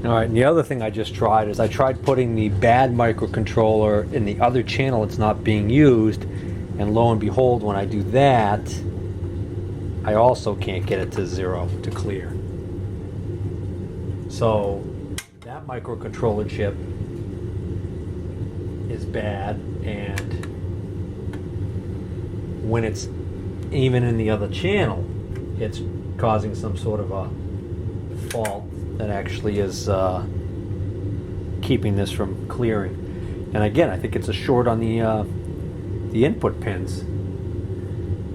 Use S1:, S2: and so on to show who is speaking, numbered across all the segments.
S1: All right, and the other thing I just tried is I tried putting the bad microcontroller in the other channel it's not being used, and lo and behold, when I do that, I also can't get it to 0 to clear. So that microcontroller chip is bad, and when it's even in the other channel, it's causing some sort of a fault that actually is keeping this from clearing. And again, I think it's a short on the input pins,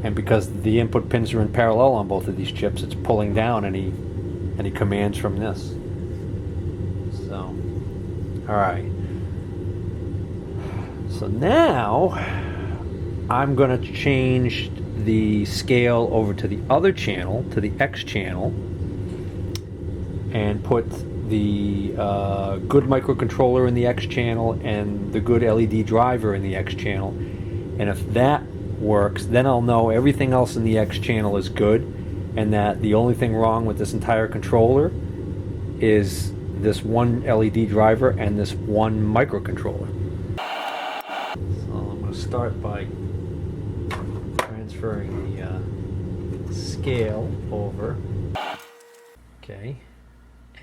S1: and because the input pins are in parallel on both of these chips, it's pulling down any commands from this. So, all right. So now I'm going to change the scale over to the other channel, to the X channel, and put the good microcontroller in the X channel and the good LED driver in the X channel. And if that works, then I'll know everything else in the X channel is good, and that the only thing wrong with this entire controller is this one LED driver and this one microcontroller. So I'm going to start by transferring the scale over. Okay.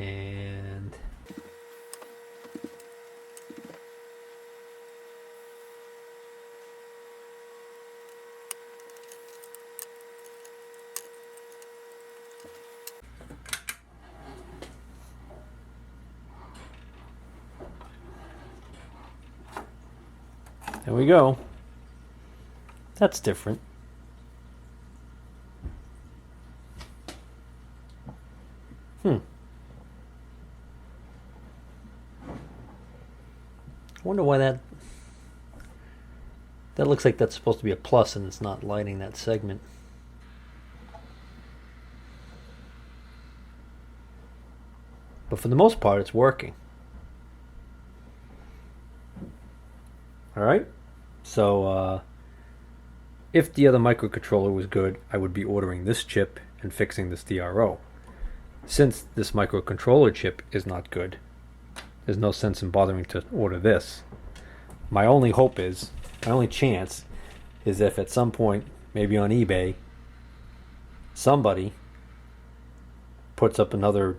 S1: And there we go. That's different. I wonder why that looks like that's supposed to be a plus and it's not lighting that segment. But for the most part, it's working. All right. So if the other microcontroller was good, I would be ordering this chip and fixing this DRO. Since this microcontroller chip is not good, there's no sense in bothering to order this. My only hope is, my only chance is if at some point, maybe on eBay, somebody puts up another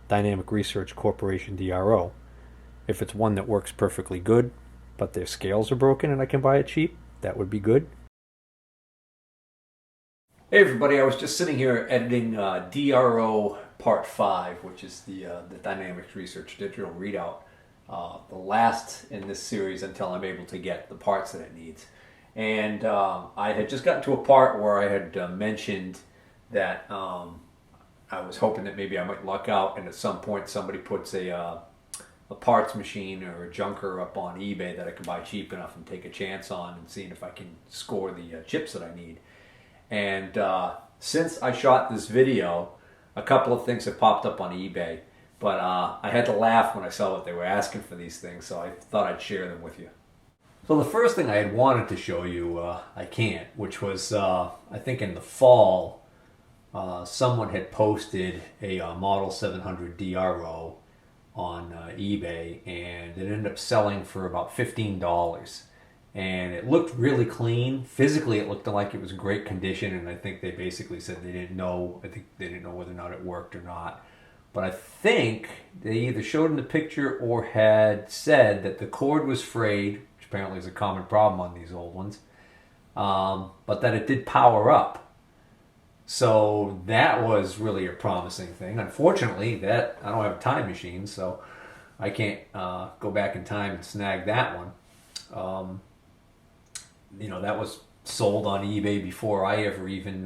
S1: Dynamic Research Corporation DRO. If it's one that works perfectly good, but their scales are broken and I can buy it cheap, that would be good. Hey everybody, I was just sitting here editing DRO Part 5, which is the Dynamics Research Digital Readout, the last in this series until I'm able to get the parts that it needs. And I had just gotten to a part where I had mentioned that I was hoping that maybe I might luck out and at some point somebody puts a parts machine or a junker up on eBay that I can buy cheap enough and take a chance on and seeing if I can score the chips that I need. And since I shot this video, a couple of things have popped up on eBay, but I had to laugh when I saw what they were asking for these things, so I thought I'd share them with you. So the first thing I had wanted to show you, I can't, which was, I think in the fall, someone had posted a Model 700 DRO on eBay, and it ended up selling for about $15. And it looked really clean. Physically, it looked like it was in great condition, and I think they basically said they didn't know. I think they didn't know whether or not it worked or not. But I think they either showed in the picture or had said that the cord was frayed, which apparently is a common problem on these old ones, but that it did power up. So that was really a promising thing. Unfortunately, that I don't have a time machine, so I can't go back in time and snag that one. You know, that was sold on eBay before I ever even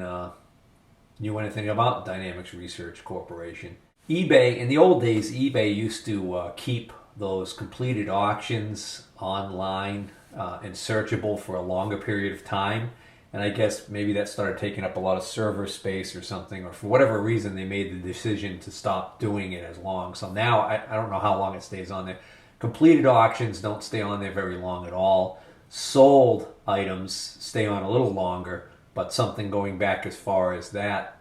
S1: knew anything about Dynamics Research Corporation. eBay, in the old days, eBay used to keep those completed auctions online and searchable for a longer period of time. And I guess maybe that started taking up a lot of server space or something, or for whatever reason they made the decision to stop doing it as long. So now I don't know how long it stays on there. Completed auctions don't stay on there very long at all. Sold items stay on a little longer, but something going back as far as that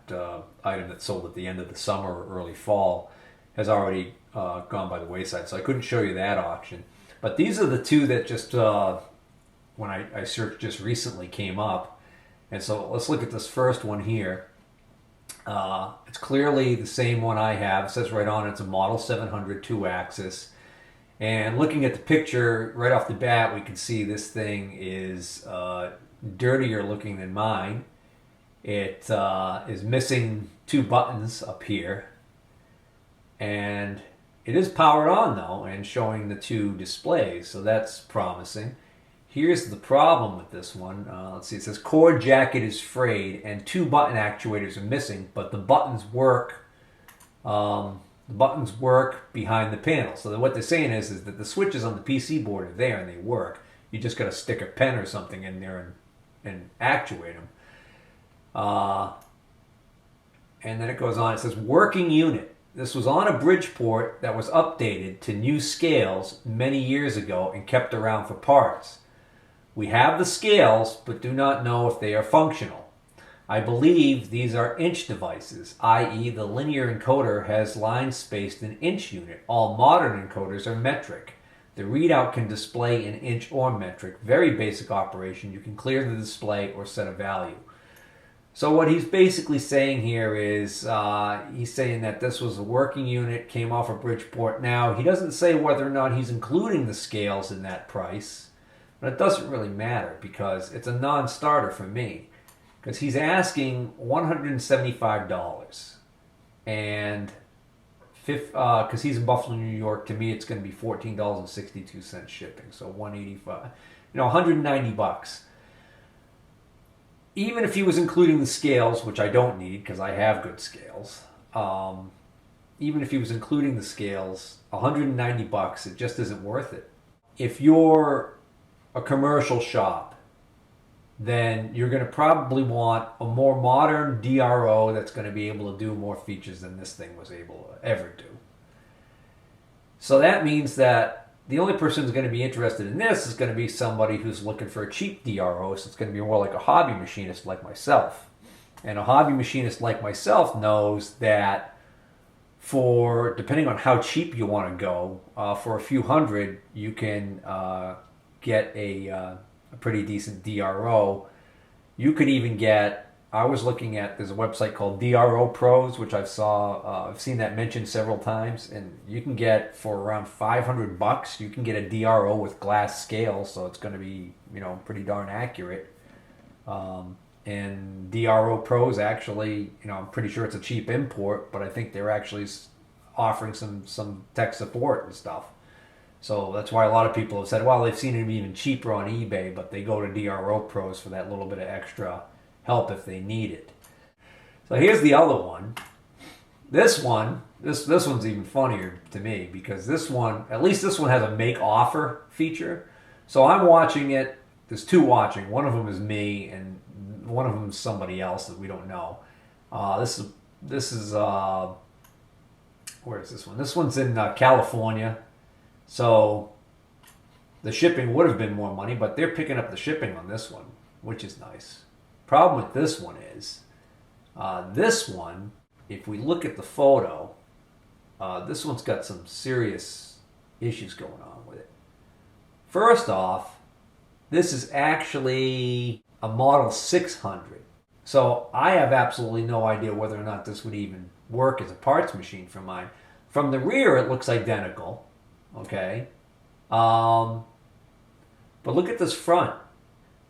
S1: item that sold at the end of the summer or early fall has already gone by the wayside. So I couldn't show you that auction. But these are the two that just, when I searched just recently, came up. And so let's look at this first one here. It's clearly the same one I have. It says right on it's a Model 700 2-axis. And looking at the picture right off the bat, we can see this thing is dirtier looking than mine. It is missing 2 buttons up here. And it is powered on though and showing the 2 displays, so that's promising. Here's the problem with this one. Let's see, it says cord jacket is frayed and 2 button actuators are missing, but the buttons work. The buttons work behind the panel. So what they're saying is that the switches on the PC board are there and they work. You just got to stick a pen or something in there and actuate them. And then it goes on. It says working unit. This was on a Bridgeport that was updated to new scales many years ago and kept around for parts. We have the scales, but do not know if they are functional. I believe these are inch devices, i.e. the linear encoder has lines spaced in inch unit. All modern encoders are metric. The readout can display in inch or metric. Very basic operation. You can clear the display or set a value. So what he's basically saying here is he's saying that this was a working unit, came off of Bridgeport. Now, he doesn't say whether or not he's including the scales in that price, but it doesn't really matter because it's a non-starter for me. Because he's asking $175, and because he's in Buffalo, New York, to me it's going to be $14.62 shipping, so $185, $190. Even if he was including the scales, which I don't need because I have good scales, even if he was including the scales, $190, it just isn't worth it. If you're a commercial shop, then you're going to probably want a more modern DRO that's going to be able to do more features than this thing was able to ever do. So that means that the only person who's going to be interested in this is going to be somebody who's looking for a cheap DRO, so it's going to be more like a hobby machinist like myself. And a hobby machinist like myself knows that for, depending on how cheap you want to go, for a few hundred, you can get a pretty decent DRO. You could even get, I was looking at, there's a website called DRO Pros, which I've seen that mentioned several times, and you can get for around $500, you can get a DRO with glass scales, so it's going to be, pretty darn accurate. And DRO Pros actually, I'm pretty sure it's a cheap import, but I think they're actually offering some tech support and stuff. So that's why a lot of people have said, well, they've seen it even cheaper on eBay, but they go to DRO Pros for that little bit of extra help if they need it. So here's the other one. This one's even funnier to me because this one, at least this one has a make offer feature. So I'm watching it. There's 2 watching. One of them is me, and one of them is somebody else that we don't know. This is where is this one? This one's in California. So the shipping would have been more money, but they're picking up the shipping on this one, which is nice. Problem with this one is, this one, if we look at the photo, this one's got some serious issues going on with it. First off, this is actually a Model 600. So I have absolutely no idea whether or not this would even work as a parts machine for mine. From the rear, it looks identical. Okay, but look at this front.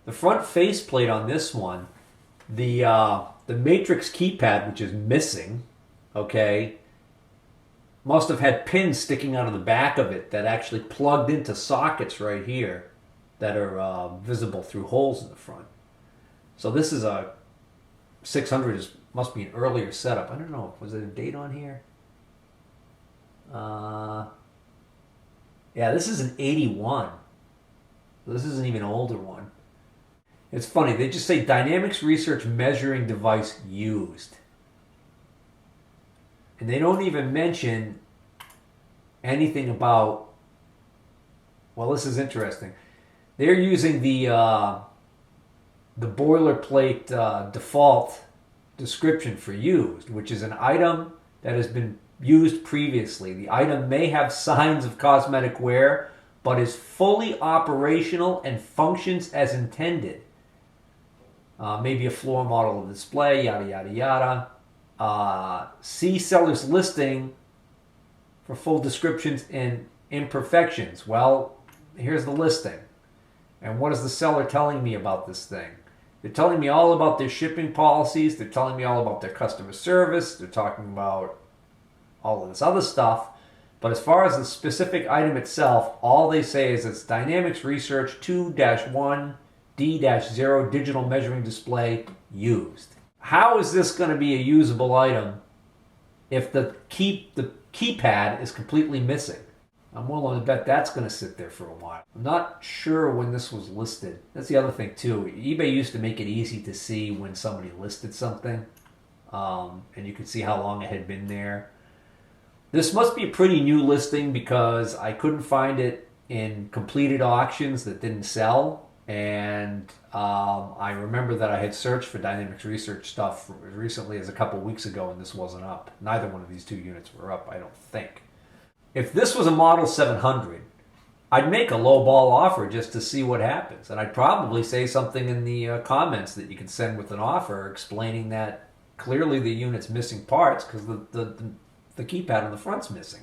S1: The front faceplate on this one, the matrix keypad, which is missing, okay, must have had pins sticking out of the back of it that actually plugged into sockets right here that are visible through holes in the front. So this is a 600, must be an earlier setup. I don't know, was there a date on here? Yeah, this is an 81. This is an even older one. It's funny, they just say Dynamics Research Measuring Device used. And they don't even mention anything about, well, this is interesting. They're using the boilerplate default description for used, which is an item that has been used previously. The item may have signs of cosmetic wear, but is fully operational and functions as intended. Maybe a floor model of the display, yada, yada, yada. See seller's listing for full descriptions and imperfections. Well, here's the listing. And what is the seller telling me about this thing? They're telling me all about their shipping policies. They're telling me all about their customer service. They're talking about all of this other stuff. But as far as the specific item itself, all they say is it's Dynamics Research 2-1D-0 digital measuring display used. How is this going to be a usable item if the keypad is completely missing? I'm willing to bet that's going to sit there for a while. I'm not sure when this was listed. That's the other thing too. eBay used to make it easy to see when somebody listed something, and you could see how long it had been there. This must be a pretty new listing because I couldn't find it in completed auctions that didn't sell. And I remember that I had searched for Dynamics Research stuff as recently as a couple weeks ago, and this wasn't up. Neither one of these two units were up, I don't think. If this was a Model 700, I'd make a low ball offer just to see what happens. And I'd probably say something in the comments that you can send with an offer explaining that clearly the unit's missing parts because the keypad on the front's missing.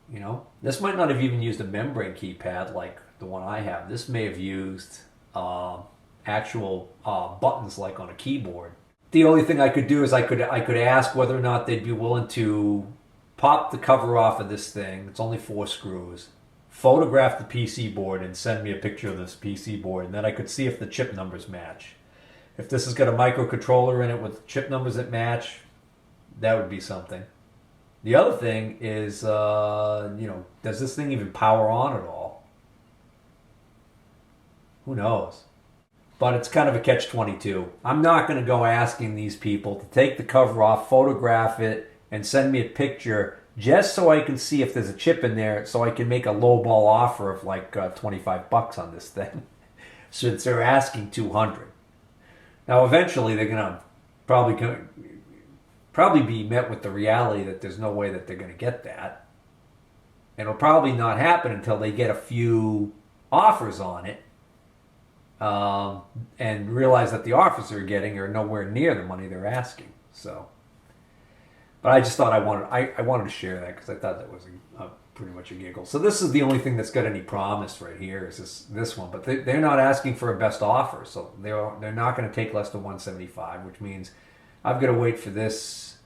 S1: You know, this might not have even used a membrane keypad like the one I have. This may have used actual buttons like on a keyboard. The only thing I could do is I could ask whether or not they'd be willing to pop the cover off of this thing. It's only 4 screws. Photograph the PC board and send me a picture of this PC board, and then I could see if the chip numbers match. If this has got a microcontroller in it with chip numbers that match, that would be something. The other thing is, does this thing even power on at all? Who knows? But it's kind of a catch-22. I'm not going to go asking these people to take the cover off, photograph it, and send me a picture just so I can see if there's a chip in there so I can make a lowball offer of like $25 on this thing. Since they're asking $200. Now eventually they're going to probably be met with the reality that there's no way that they're going to get that. And it'll probably not happen until they get a few offers on it and realize that the offers they're getting are nowhere near the money they're asking. So, but I just thought I wanted to share that because I thought that was pretty much a giggle. So this is the only thing that's got any promise right here is this one. But they're not asking for a best offer, so they're not going to take less than $175, which means I've got to wait for this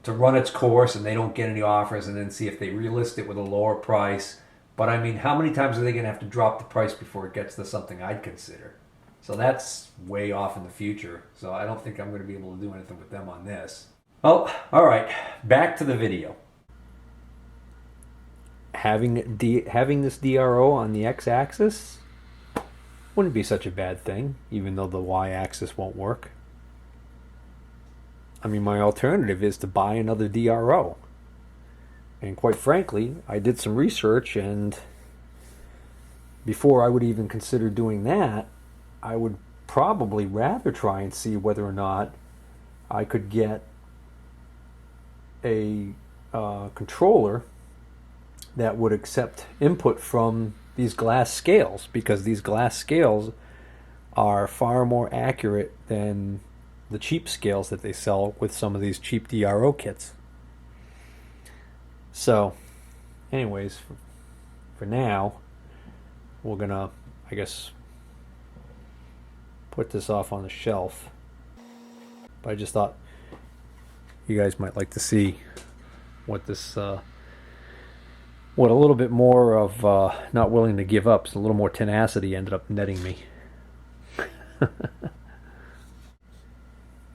S1: to run its course and they don't get any offers and then see if they relist it with a lower price. But I mean, how many times are they going to have to drop the price before it gets to something I'd consider? So that's way off in the future. So I don't think I'm going to be able to do anything with them on this. Oh, all right. Back to the video. Having this DRO on the x-axis wouldn't be such a bad thing, even though the y-axis won't work. I mean, my alternative is to buy another DRO. And quite frankly, I did some research, and before I would even consider doing that, I would probably rather try and see whether or not I could get a controller that would accept input from these glass scales, because these glass scales are far more accurate than the cheap scales that they sell with some of these cheap DRO kits. So, anyways, for now, we're gonna, I guess, put this off on the shelf. But I just thought you guys might like to see what this, what a little bit more of not willing to give up, so a little more tenacity ended up netting me.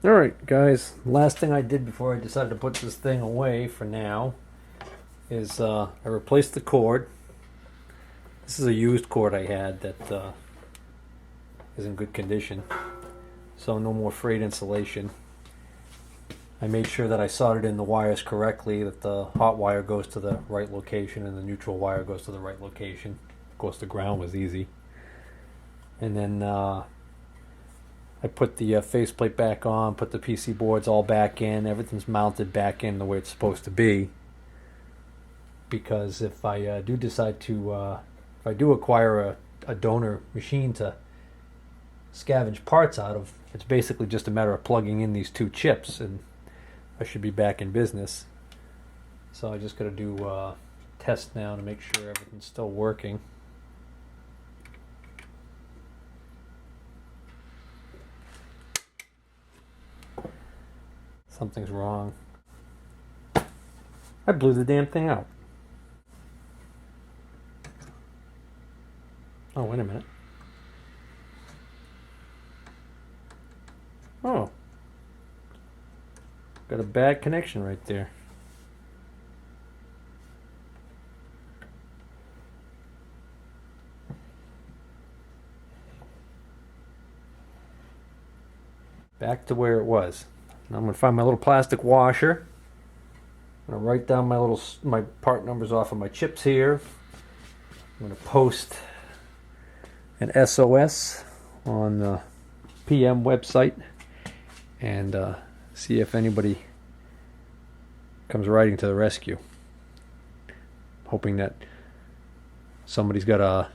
S1: Alright guys, last thing I did before I decided to put this thing away for now is I replaced the cord. This is a used cord I had that is in good condition, so no more frayed insulation. I made sure that I soldered in the wires correctly, that the hot wire goes to the right location and the neutral wire goes to the right location. Of course the ground was easy. And then I I put the faceplate back on, put the PC boards all back in, everything's mounted back in the way it's supposed to be. Because if I do decide to, if I do acquire a donor machine to scavenge parts out of, it's basically just a matter of plugging in these two chips and I should be back in business. So I just got to do a test now to make sure everything's still working. Something's wrong. I blew the damn thing out. Oh, wait a minute. Oh. Got a bad connection right there. Back to where it was. Now I'm going to find my little plastic washer. I'm going to write down my part numbers off of my chips here. I'm going to post an SOS on the PM website and see if anybody comes riding to the rescue. Hoping that somebody's got a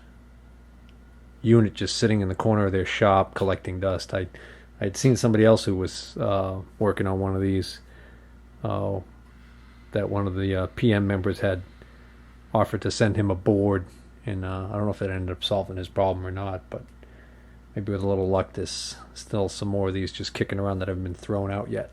S1: unit just sitting in the corner of their shop collecting dust. I'd seen somebody else who was working on one of these that one of the PM members had offered to send him a board, and I don't know if it ended up solving his problem or not, but maybe with a little luck there's still some more of these just kicking around that haven't been thrown out yet.